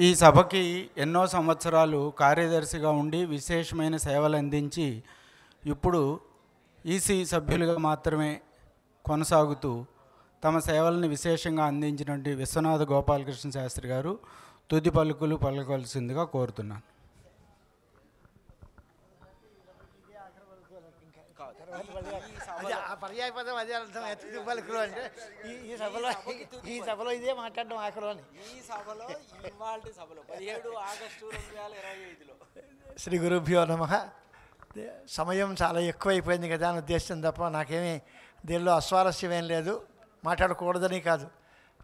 ఈ సభకి ఎన్నో సంవత్సరాలు కార్యదర్శిగా ఉండి విశేషమైన సేవలు అందించి ఇప్పుడు ఈసీ సభ్యులుగా మాత్రమే కొనసాగుతూ తమ సేవలను విశేషంగా అందించినటువంటి విశ్వనాథ గోపాలకృష్ణ శాస్త్రి గారు తుది పలుకులు పలకవలసిందిగా కోరుతున్నాను. పర్యాయపదం అదే అర్థం. తుది పలుకులు అంటే ఈ సభలో ఇదే మాట్లాడడం ఆఖరుని. ఈ సభలో ఇవాల్టి సభలో 17 ఆగస్టు 2025లో శ్రీ గురుభ్యో నమః. సమయం చాలా ఎక్కువైపోయింది కదా అని ఉద్దేశం తప్ప నాకేమీ దీనిలో అస్వారస్యం ఏం లేదు. మాట్లాడకూడదని కాదు.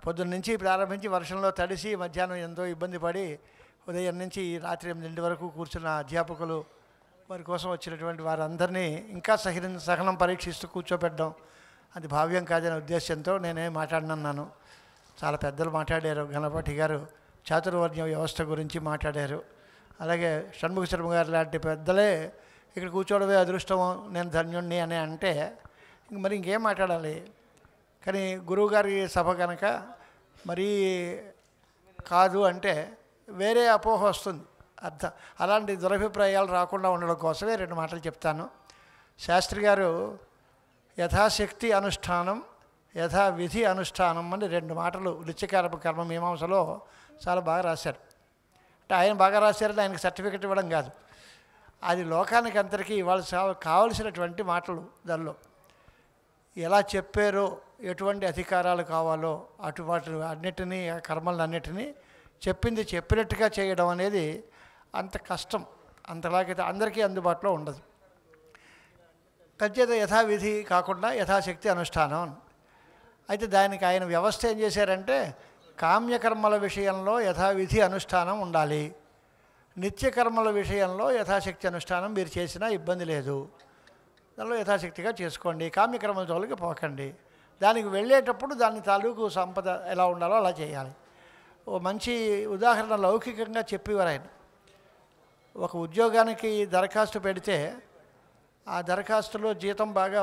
పొద్దున్న నుంచి ప్రారంభించి వర్షంలో తడిసి మధ్యాహ్నం ఎంతో ఇబ్బంది పడి ఉదయం నుంచి రాత్రి 8 వరకు కూర్చున్న అధ్యాపకులు, వారి కోసం వచ్చినటువంటి వారందరినీ ఇంకా సహనం పరీక్షిస్తూ కూర్చోపెట్టడం అది భావ్యం కాదనే ఉద్దేశంతో నేనేం మాట్లాడినన్నాను. చాలా పెద్దలు మాట్లాడారు. గణపతి గారు చాతుర్వర్ణ వ్యవస్థ గురించి మాట్లాడారు. అలాగే షణ్ముఖ శర్మ గారు లాంటి పెద్దలే ఇక్కడ కూర్చోవడమే అదృష్టం, నేను ధన్యుణ్ణి అని అంటే మరి ఇంకేం మాట్లాడాలి. కానీ గురువుగారి సభ కనుక మరీ కాదు అంటే వేరే అపోహ వస్తుంది. అర్థం అలాంటి దురభిప్రాయాలు రాకుండా ఉండడం కోసమే 2 మాటలు చెప్తాను. శాస్త్రి గారు యథాశక్తి అనుష్ఠానం, యథావిధి అనుష్ఠానం అని 2 మాటలు వృత్తికారక కర్మ మీమాంసలో చాలా బాగా రాశారు. అంటే ఆయన బాగా రాశారని ఆయనకి సర్టిఫికెట్ ఇవ్వడం కాదు, అది లోకానికి అందరికీ ఇవాళ కావలసినటువంటి మాటలు. దానిలో ఎలా చెప్పారో, ఎటువంటి అధికారాలు కావాలో అటువంటి అన్నిటినీ, కర్మలన్నిటినీ చెప్పింది చెప్పినట్టుగా చేయడం అనేది అంత కష్టం. అంతలాగైతే అందరికీ అందుబాటులో ఉండదు. ఖచ్చితంగా యథావిధి కాకుండా యథాశక్తి అనుష్ఠానం. అయితే దానికి ఆయన వ్యవస్థ ఏం చేశారంటే కామ్యకర్మల విషయంలో యథావిధి అనుష్ఠానం ఉండాలి, నిత్యకర్మల విషయంలో యథాశక్తి అనుష్ఠానం మీరు చేసినా ఇబ్బంది లేదు, దానిలో యథాశక్తిగా చేసుకోండి, కామ్యకర్మల జోలికి పోకండి. దానికి వెళ్ళేటప్పుడు దాని తాలూకు సంపద ఎలా ఉండాలో అలా చేయాలి. ఓ మంచి ఉదాహరణ లౌకికంగా చెప్పేవారు ఆయన. ఒక ఉద్యోగానికి దరఖాస్తు పెడితే ఆ దరఖాస్తులో జీతం బాగా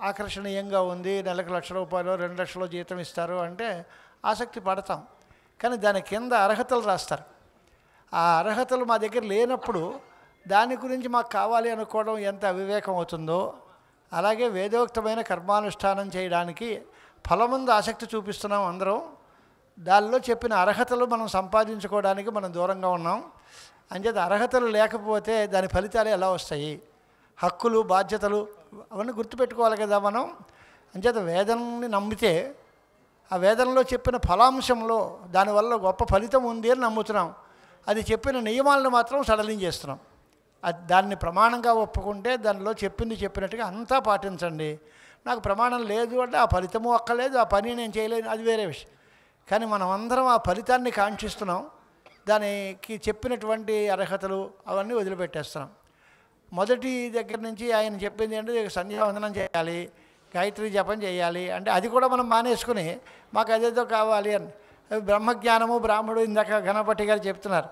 ఆకర్షణీయంగా ఉంది, నెలకు ₹1,00,000 2 లక్షలు జీతం ఇస్తారు అంటే ఆసక్తి పడతాం. కానీ దాని కింద అర్హతలు రాస్తారు. ఆ అర్హతలు మా దగ్గర లేనప్పుడు దాని గురించి మాకు కావాలి అనుకోవడం ఎంత అవివేకం అవుతుందో, అలాగే వేదోక్తమైన కర్మానుష్ఠానం చేయడానికి ఫలముందు ఆసక్తి చూపిస్తున్నాం అందరం. దానిలో చెప్పిన అర్హతలు మనం సంపాదించుకోవడానికి మనం దూరంగా ఉన్నాం. అంచేత అర్హతలు లేకపోతే దాని ఫలితాలు ఎలా వస్తాయి, హక్కులు బాధ్యతలు అవన్నీ గుర్తుపెట్టుకోవాలి కదా మనం. అంచేత వేదనని నమ్మితే ఆ వేదనలో చెప్పిన ఫలాంశంలో దానివల్ల గొప్ప ఫలితం ఉంది అని నమ్ముతున్నాం. అది చెప్పిన నియమాలను మాత్రం సడలించేస్తున్నాం. దాన్ని ప్రమాణంగా ఒప్పుకుంటే దానిలో చెప్పింది చెప్పినట్టుగా అంతా పాటించండి. నాకు ప్రమాణం లేదు అంటే ఆ ఫలితము అక్కర్లేదు, ఆ పని నేను చేయలేను, అది వేరే విషయం. కానీ మనం అందరం ఆ ఫలితాన్ని కాంక్షిస్తున్నాం. దానికి చెప్పినటువంటి అర్హతలు అవన్నీ వదిలిపెట్టేస్తున్నాం. మొదటి దగ్గర నుంచి ఆయన చెప్పింది అంటే సంధ్యావందనం చేయాలి, గాయత్రి జపం చేయాలి అంటే అది కూడా మనం మానేసుకుని మాకు అదేదో కావాలి అని. బ్రహ్మజ్ఞానము బ్రాహ్మడు ఇందాక గణపతి గారు చెప్తున్నారు.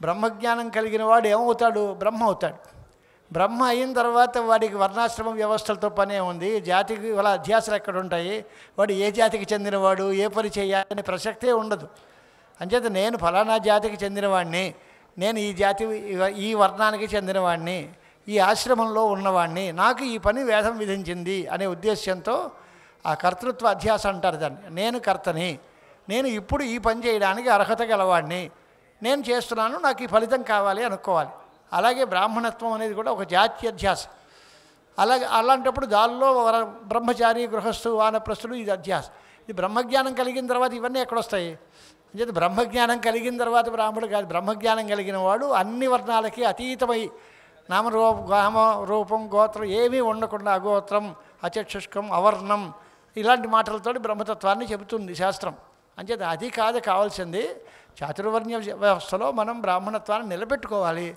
బ్రహ్మజ్ఞానం కలిగిన వాడు ఏమవుతాడు? బ్రహ్మ అవుతాడు. బ్రహ్మ అయిన తర్వాత వాడికి వర్ణాశ్రమ వ్యవస్థలతో పనే ఉంది. జాతికి వాళ్ళ అధ్యాసలు ఎక్కడ ఉంటాయి, వాడు ఏ జాతికి చెందినవాడు, ఏ పని చేయాలనే ప్రసక్తే ఉండదు. అంచేత నేను ఫలానా జాతికి చెందినవాడిని, నేను ఈ జాతి ఈ వర్ణానికి చెందినవాడిని, ఈ ఆశ్రమంలో ఉన్నవాడిని, నాకు ఈ పని వేదం విధించింది అనే ఉద్దేశ్యంతో ఆ కర్తృత్వ అధ్యాస అంటారు దాన్ని. నేను కర్తని, నేను ఇప్పుడు ఈ పని చేయడానికి అర్హత గలవాడిని, నేను చేస్తున్నాను, నాకు ఈ ఫలితం కావాలి అనుకోవాలి. అలాగే బ్రాహ్మణత్వం అనేది కూడా ఒక జాత్యధ్యాస. అలాంటప్పుడు దానిలో బ్రహ్మచారి గృహస్థు వానప్రస్థుడు ఇది అధ్యాస. ఇది బ్రహ్మజ్ఞానం కలిగిన తర్వాత ఇవన్నీ ఎక్కడొస్తాయి? అంటే బ్రహ్మజ్ఞానం కలిగిన తర్వాత బ్రాహ్మణుడు కాదు, బ్రహ్మజ్ఞానం కలిగిన వాడు అన్ని వర్ణాలకి అతీతమై నామ రూపం గోత్రం ఏమీ ఉండకుండా అగోత్రం అచక్షుష్కం అవర్ణం ఇలాంటి మాటలతో బ్రహ్మతత్వాన్ని చెబుతుంది శాస్త్రం. అంచేత అది కాదు కావాల్సింది. చాతుర్వర్ణ వ్యవస్థలో మనం బ్రాహ్మణత్వాన్ని నిలబెట్టుకోవాలి.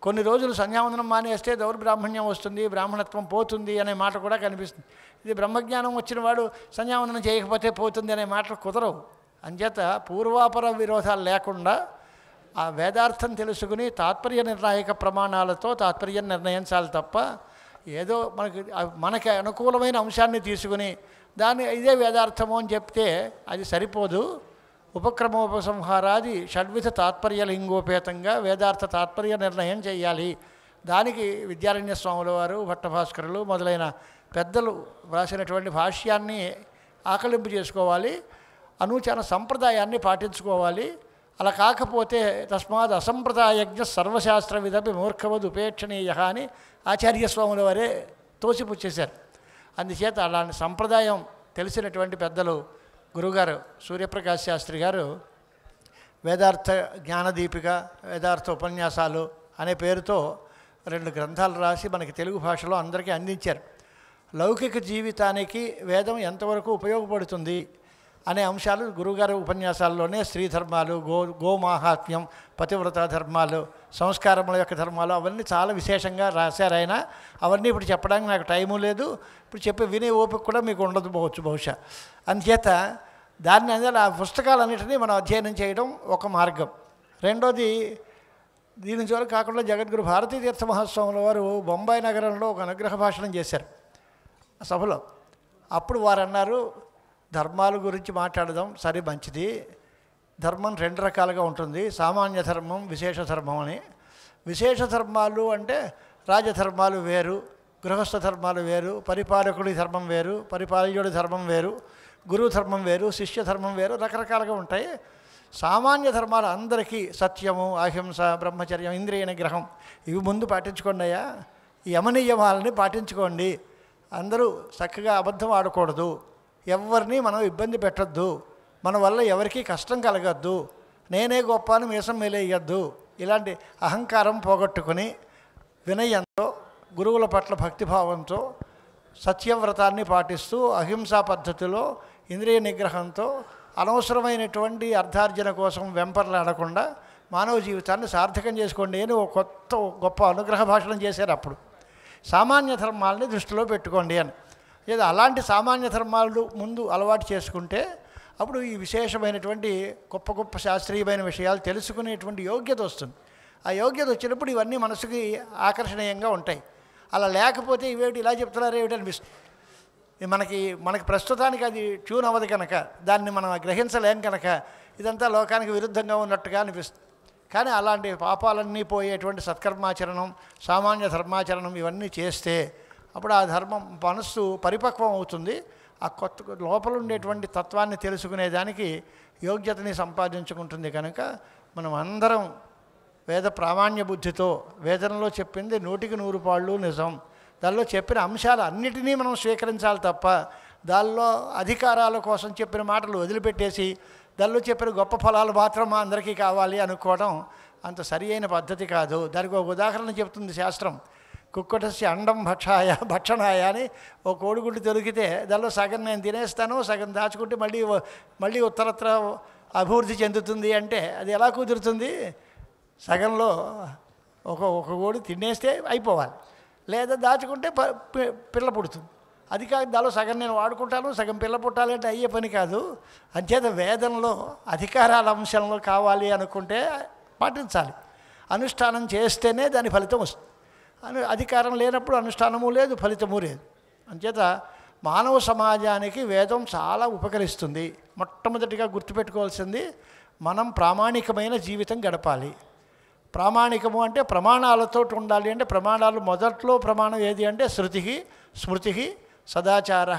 కొన్ని రోజులు సంధ్యావందనం మానేస్తే దౌర్బ్రాహ్మణ్యం వస్తుంది, బ్రాహ్మణత్వం పోతుంది అనే మాట కూడా కనిపిస్తుంది. ఇది బ్రహ్మజ్ఞానం వచ్చిన వాడు సంధ్యావందనం చేయకపోతే పోతుంది అనే మాటలు కుదరవు. అంచేత పూర్వాపర విరోధాలు లేకుండా ఆ వేదార్థం తెలుసుకుని తాత్పర్య నిర్ణాయక ప్రమాణాలతో తాత్పర్యం నిర్ణయించాలి తప్ప ఏదో మనకి అనుకూలమైన అంశాన్ని తీసుకుని దాన్ని ఇదే వేదార్థము అని చెప్తే అది సరిపోదు. ఉపక్రమోపసంహారాది షడ్విధ తాత్పర్య లింగోపేతంగా వేదార్థ తాత్పర్య నిర్ణయం చేయాలి. దానికి విద్యారణ్య స్వాముల వారు, భట్టభాస్కరులు మొదలైన పెద్దలు వ్రాసినటువంటి భాష్యాన్ని ఆకలింపు చేసుకోవాలి. అనూచన సంప్రదాయాన్ని పాటించుకోవాలి. అలా కాకపోతే తస్మాత్ అసంప్రదాయజ్ఞ సర్వశాస్త్రవిదపి మూర్ఖవద్ ఉపేక్షణీయ అని ఆచార్యస్వాముల వారే తోసిపుచ్చేశారు. అందుచేత అలాంటి సంప్రదాయం తెలిసినటువంటి పెద్దలు గురుగారు సూర్యప్రకాశ్ శాస్త్రి గారు వేదార్థ జ్ఞానదీపిక, వేదార్థ ఉపన్యాసాలు అనే పేరుతో 2 గ్రంథాలు రాసి మనకి తెలుగు భాషలో అందరికీ అందించారు. లౌకిక జీవితానికి వేదం ఎంతవరకు ఉపయోగపడుతుంది అనే అంశాలు గురుగారు ఉపన్యాసాల్లోనే స్త్రీ ధర్మాలు, గోమాహాత్మ్యం, పతివ్రత ధర్మాలు, సంస్కారముల యొక్క ధర్మాలు అవన్నీ చాలా విశేషంగా రాశారు ఆయన. అవన్నీ ఇప్పుడు చెప్పడానికి నాకు టైము లేదు, ఇప్పుడు వినే ఓపిక కూడా మీకు ఉండదు బహుశా. అందుచేత దాన్ని అందరూ ఆ పుస్తకాలన్నింటినీ మనం అధ్యయనం చేయడం ఒక మార్గం. రెండోది, దీని నుంచి వరకు కాకుండా జగద్గురు భారతీ తీర్థ మహాస్వాముల వారు బొంబాయి నగరంలో ఒక అనుగ్రహ భాషణం చేశారు సభలో. అప్పుడు వారు అన్నారు, ధర్మాల గురించి మాట్లాడదాం, సరే మంచిది. ధర్మం 2 రకాలుగా ఉంటుంది, సామాన్య ధర్మం, విశేష ధర్మం అని. విశేష ధర్మాలు అంటే రాజధర్మాలు వేరు, గృహస్థ ధర్మాలు వేరు, పరిపాలకుడి ధర్మం వేరు, పరిపాలకుడి ధర్మం వేరు, గురువు ధర్మం వేరు, శిష్య ధర్మం వేరు, రకరకాలుగా ఉంటాయి. సామాన్య ధర్మాలు అందరికీ సత్యము, అహింస, బ్రహ్మచర్యం, ఇంద్రియ నిగ్రహం ఇవి ముందు పాటించుకోండి అయ్యా. ఈ యమనియమాలని పాటించుకోండి. అందరూ చక్కగా అబద్ధం ఆడకూడదు, ఎవరిని మనం ఇబ్బంది పెట్టద్దు, మన వల్ల ఎవరికీ కష్టం కలగద్దు, నేనే గొప్ప అని మీసం మేలేయద్దు. ఇలాంటి అహంకారం పోగొట్టుకుని వినయంతో, గురువుల పట్ల భక్తిభావంతో, సత్యవ్రతాన్ని పాటిస్తూ, అహింసా పద్ధతిలో, ఇంద్రియ నిగ్రహంతో, అనవసరమైనటువంటి అర్థార్జన కోసం వెంపర్లాడకుండా మానవ జీవితాన్ని సార్థకం చేసుకోండి అని ఒక గొప్ప అనుగ్రహ భాషణం చేశారు. అప్పుడు సామాన్య ధర్మాలని దృష్టిలో పెట్టుకోండి అని. లేదా అలాంటి సామాన్య ధర్మాలు ముందు అలవాటు చేసుకుంటే అప్పుడు ఈ విశేషమైనటువంటి గొప్ప గొప్ప శాస్త్రీయమైన విషయాలు తెలుసుకునేటువంటి యోగ్యత వస్తుంది. ఆ యోగ్యత వచ్చినప్పుడు ఇవన్నీ మనసుకి ఆకర్షణీయంగా ఉంటాయి. అలా లేకపోతే ఇవేమిటి ఇలా చెప్తున్నారు ఏమిటి అనిపిస్తుంది. మనకి ప్రస్తుతానికి అది ట్యూన్ అవ్వదు కనుక, దాన్ని మనం గ్రహించలేం కనుక ఇదంతా లోకానికి విరుద్ధంగా ఉన్నట్టుగా అనిపిస్తుంది. కానీ అలాంటి పాపాలన్నీ పోయేటువంటి సత్కర్మాచరణం, సామాన్య ధర్మాచరణం ఇవన్నీ చేస్తే అప్పుడు ఆ ధర్మం మనస్సు పరిపక్వం అవుతుంది. ఆ కొత్త లోపల ఉండేటువంటి తత్వాన్ని తెలుసుకునేదానికి యోగ్యతని సంపాదించుకుంటుంది. కనుక మనం అందరం వేద ప్రామాణ్య బుద్ధితో, వేదంలో చెప్పింది 100కి 100 పాళ్ళు నిజం, దానిలో చెప్పిన అంశాలు అన్నిటినీ మనం స్వీకరించాలి తప్ప దానిలో అధికారాల కోసం చెప్పిన మాటలు వదిలిపెట్టేసి దానిలో చెప్పిన గొప్ప ఫలాలు మాత్రం మా అందరికీ కావాలి అనుకోవడం అంత సరి అయిన పద్ధతి కాదు. దానికి ఒక ఉదాహరణ చెప్తుంది శాస్త్రం. కుక్కటస్య అండం భక్షణాయ అని ఒక కోడిగుడ్డు దొరికితే దానిలో సగం నేను తినేస్తాను, సగం దాచుకుంటే మళ్ళీ ఉత్తరత్ర అభివృద్ధి చెందుతుంది అంటే అది ఎలా కుదురుతుంది? సగంలో ఒక కోడి తినేస్తే అయిపోవాలి, లేదా దాచుకుంటే పిల్ల పుడుతుంది. అది కాదు, దానిలో సగం నేను వాడుకుంటాను, సగం పిల్ల పుట్టాలి అంటే అయ్యే పని కాదు. అంచేత వేదంలో అధికారాల అంశంలో కావాలి అనుకుంటే పాటించాలి, అనుష్ఠానం చేస్తేనే దాని ఫలితం వస్తుంది. అధికారం లేనప్పుడు అనుష్ఠానము లేదు, ఫలితము లేదు. అంచేత మానవ సమాజానికి వేదం చాలా ఉపకరిస్తుంది. మొట్టమొదటిగా గుర్తుపెట్టుకోవాల్సింది, మనం ప్రామాణికమైన జీవితం గడపాలి. ప్రామాణికము అంటే ప్రమాణాలతో ఉండాలి. అంటే ప్రమాణాలు మొదట్లో ప్రమాణం ఏది అంటే శృతి, స్మృతి, సదాచార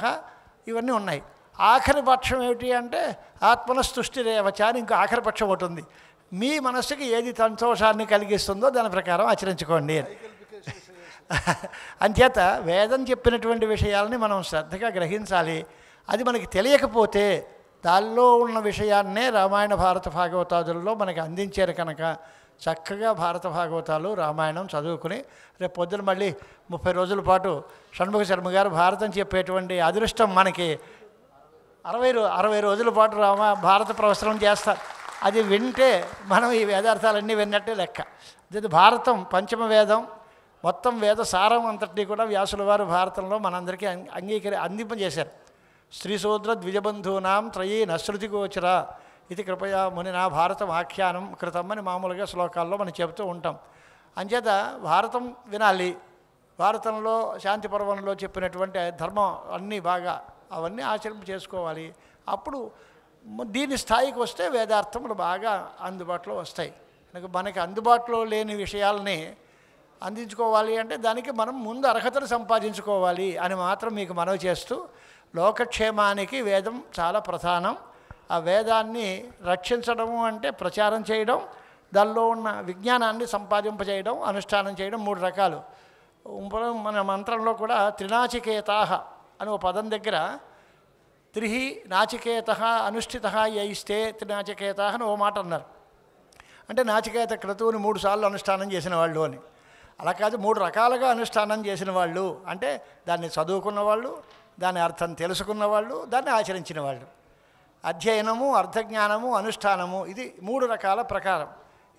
ఇవన్నీ ఉన్నాయి. ఆఖరి పక్షం ఏమిటి అంటే ఆత్మనస్తుష్టిరేవచ అని ఇంకో ఆఖరి పక్షం ఒకటి ఉంది. మీ మనస్సుకి ఏది సంతోషాన్ని కలిగిస్తుందో దాని ప్రకారం ఆచరించుకోండి. అంచేత వేదం చెప్పినటువంటి విషయాలని మనం శ్రద్ధగా గ్రహించాలి. అది మనకి తెలియకపోతే దానిలో ఉన్న విషయాన్నే రామాయణ భారత భాగవతాదుల్లో మనకి అందించారు కనుక చక్కగా భారత భాగవతాలు రామాయణం చదువుకుని రేపు పొద్దున మళ్ళీ 30 రోజుల పాటు షణ్ముఖ శర్మ గారు భారతం చెప్పేటువంటి అదృష్టం మనకి 60 రోజుల పాటు భారత ప్రవచనం చేస్తారు. అది వింటే మనం ఈ వేదార్థాలన్నీ విన్నట్టే లెక్క. ఇది భారతం పంచమ వేదం, మొత్తం వేద సారం అంతటినీ కూడా వ్యాసుల వారు భారతంలో మనందరికీ అందింపజేశారు. స్త్రీశూద్ర ద్విజబంధూనాం త్రయీ నశ్రుతి గోచర ఇది కృపయా మునినా భారతం ఆఖ్యానం కృతం అని మామూలుగా శ్లోకాల్లో మనం చెబుతూ ఉంటాం. అంచేత భారతం వినాలి. భారతంలో శాంతి పర్వంలో చెప్పినటువంటి ధర్మం అన్నీ బాగా అవన్నీ ఆచరింప చేసుకోవాలి. అప్పుడు దీని స్థాయికి వస్తే వేదార్థములు బాగా అందుబాటులో వస్తాయి. కనుక మనకి అందుబాటులో లేని విషయాలని అందించుకోవాలి అంటే దానికి మనం ముందు అర్హతను సంపాదించుకోవాలి అని మాత్రం మీకు మనవి చేస్తూ, లోకక్షేమానికి వేదం చాలా ప్రధానం. ఆ వేదాన్ని రక్షించడము అంటే ప్రచారం చేయడం, దానిలో ఉన్న విజ్ఞానాన్ని సంపాదింపజేయడం, అనుష్ఠానం చేయడం 3 రకాలు. మన మంత్రంలో కూడా త్రినాచికేతాః అని ఒక పదం దగ్గర త్రిహి నాచికేతః అనుష్ఠితః యైస్తే త్రినాచికేతాః అని ఓ మాట అన్నారు. అంటే నాచికేత క్రతువుని 3 సార్లు అనుష్ఠానం చేసిన వాళ్ళు అని. అలా కాదు, 3 రకాలుగా అనుష్ఠానం చేసిన వాళ్ళు అంటే దాన్ని చదువుకున్న వాళ్ళు, దాని అర్థం తెలుసుకున్న వాళ్ళు, దాన్ని ఆచరించిన వాళ్ళు. అధ్యయనము, అర్థజ్ఞానము, అనుష్ఠానము, ఇది 3 రకాల ప్రకారం.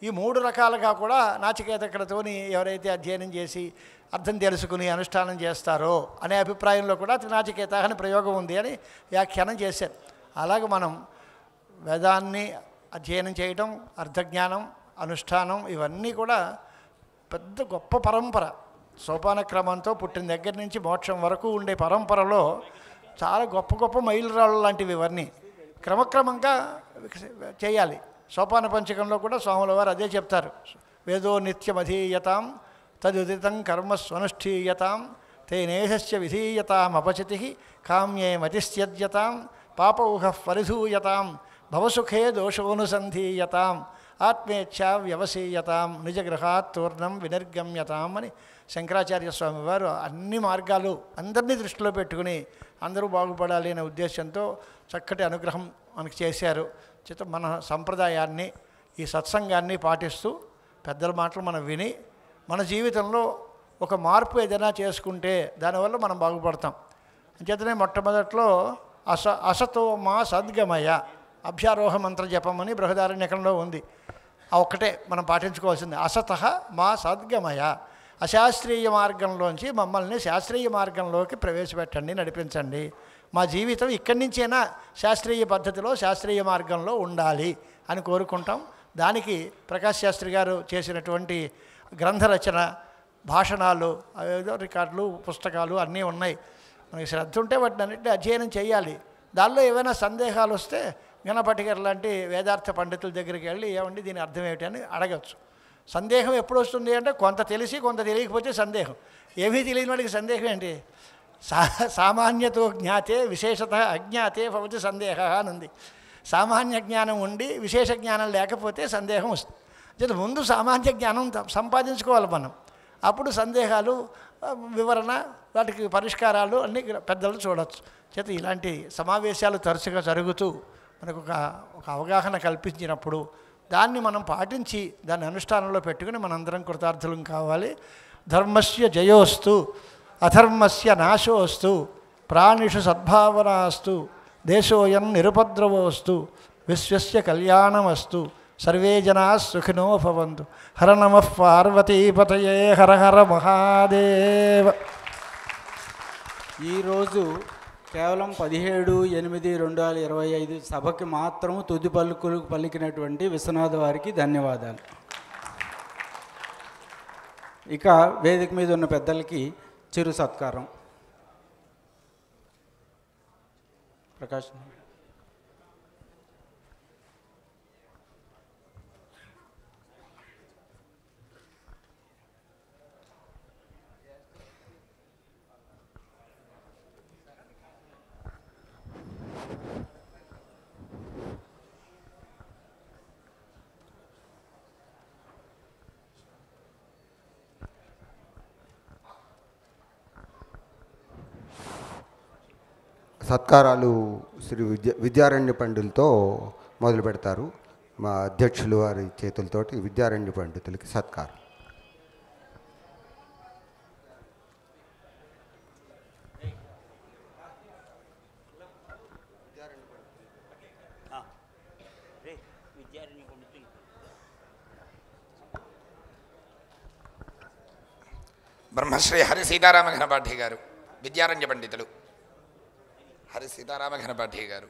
ఈ 3 రకాలుగా కూడా నాచికేత క్రతువుని ఎవరైతే అధ్యయనం చేసి అర్థం తెలుసుకుని అనుష్ఠానం చేస్తారో అనే అభిప్రాయంలో కూడా త్రినాచికేత అని ప్రయోగం ఉంది అని వ్యాఖ్యానం చేశారు. అలాగే మనం వేదాన్ని అధ్యయనం చేయడం, అర్థజ్ఞానం, అనుష్ఠానం ఇవన్నీ కూడా పెద్ద గొప్ప పరంపర. సోపాన క్రమంతో పుట్టిన దగ్గర నుంచి మోక్షం వరకు ఉండే పరంపరలో చాలా గొప్ప గొప్ప మైలురాళ్ళు లాంటివి ఇవన్నీ క్రమక్రమంగా చేయాలి. సోపాన పంచకంలో కూడా స్వాముల వారు అదే చెప్తారు. వేదో నిత్యమధీయతాం తదుదితం కర్మ స్వనుష్ఠీయతాం తేనేహస్య విధీయతాం అపచితి కామ్యే మతిస్త్యజ్యతాం పాపౌహ పరిధూయతాం భవసుఖే దోషోనుసంధీయతాం ఆత్మేచ్ఛా వ్యవసీయతాం నిజగృహాత్ తూర్ణం వినిర్గమ్యతాం అని శంకరాచార్య స్వామి వారు అన్ని మార్గాలు అందరినీ దృష్టిలో పెట్టుకుని అందరూ బాగుపడాలి అనే ఉద్దేశంతో చక్కటి అనుగ్రహం మనకు చేశారు. చేత మన సంప్రదాయాన్ని, ఈ సత్సంగాన్ని పాటిస్తూ పెద్దల మాటలు మనం విని మన జీవితంలో ఒక మార్పు ఏదైనా చేసుకుంటే దానివల్ల మనం బాగుపడతాం. అంచేతనే మొట్టమొదట్లో అసతో మా సద్గమయ అభ్యారోహ మంత్ర జపం అని బృహదారణ్యకంలో ఉంది. ఆ ఒక్కటే మనం పాటించుకోవాల్సింది. అసతః మా సద్గమయ, అశాస్త్రీయ మార్గంలోంచి మమ్మల్ని శాస్త్రీయ మార్గంలోకి ప్రవేశపెట్టండి, నడిపించండి. మా జీవితం ఇక్కడి నుంచైనా శాస్త్రీయ పద్ధతిలో శాస్త్రీయ మార్గంలో ఉండాలి అని కోరుకుంటాం. దానికి ప్రకాష్ శాస్త్రి గారు చేసినటువంటి గ్రంథ రచన, భాషణాలు, ఏదో రికార్డులు, పుస్తకాలు అన్నీ ఉన్నాయి. మనకి శ్రద్ధ ఉంటే వాటిని అన్నింటినీ అధ్యయనం చేయాలి. దానిలో ఏమైనా సందేహాలు వస్తే గణపటిగారు లాంటి వేదార్థ పండితుల దగ్గరికి వెళ్ళి ఏమండి దీని అర్థం ఏమిటి అని అడగచ్చు. సందేహం ఎప్పుడు వస్తుంది అంటే కొంత తెలిసి కొంత తెలియకపోతే సందేహం. ఏమీ తెలియని వాడికి సందేహం ఏంటి? సామాన్యతో జ్ఞాతే విశేషత అజ్ఞాతే భవతి సందేహ అని ఉంది. సామాన్య జ్ఞానం ఉండి విశేష జ్ఞానం లేకపోతే సందేహం వస్తుంది. చేత ముందు సామాన్య జ్ఞానం సంపాదించుకోవాలి మనం. అప్పుడు సందేహాలు, వివరణ, వాటికి పరిష్కారాలు అన్నీ పెద్దలు చూడవచ్చు. చేత ఇలాంటి సమావేశాలు తరచుగా జరుగుతూ మనకు ఒక అవగాహన కల్పించినప్పుడు దాన్ని మనం పాటించి దాన్ని అనుష్ఠానంలో పెట్టుకుని మనందరం కృతార్థులం కావాలి. ధర్మస్య జయోస్తు అధర్మస్య నాశోస్తు ప్రాణిషు సద్భావనాస్తు దేశోయం నిరుపద్రవోస్తు విశ్వస్య కళ్యాణమస్తు సర్వే జనా సుఖినో భవంతు. హర నమః పార్వతీపతయే హర హర మహాదేవ. ఈరోజు కేవలం 17/8/2025 సభకి మాత్రం తుది పలుకులు పలికినటువంటి విశ్వనాథ్ వారికి ధన్యవాదాలు. ఇక వేదిక మీద ఉన్న పెద్దలకి చిరు సత్కారం. ప్రకాష్ సత్కారాలు శ్రీ విద్యారణ్య పండితులతో మొదలు పెడతారు. మా అధ్యక్షులు వారి చేతులతోటి విద్యారణ్య పండితులకి సత్కారం. బ్రహ్మశ్రీ హరి సీతారామ ఘనపాఠి గారు, విద్యారణ్య పండితులు హరి సీతారామ ఘనపాఠి గారు.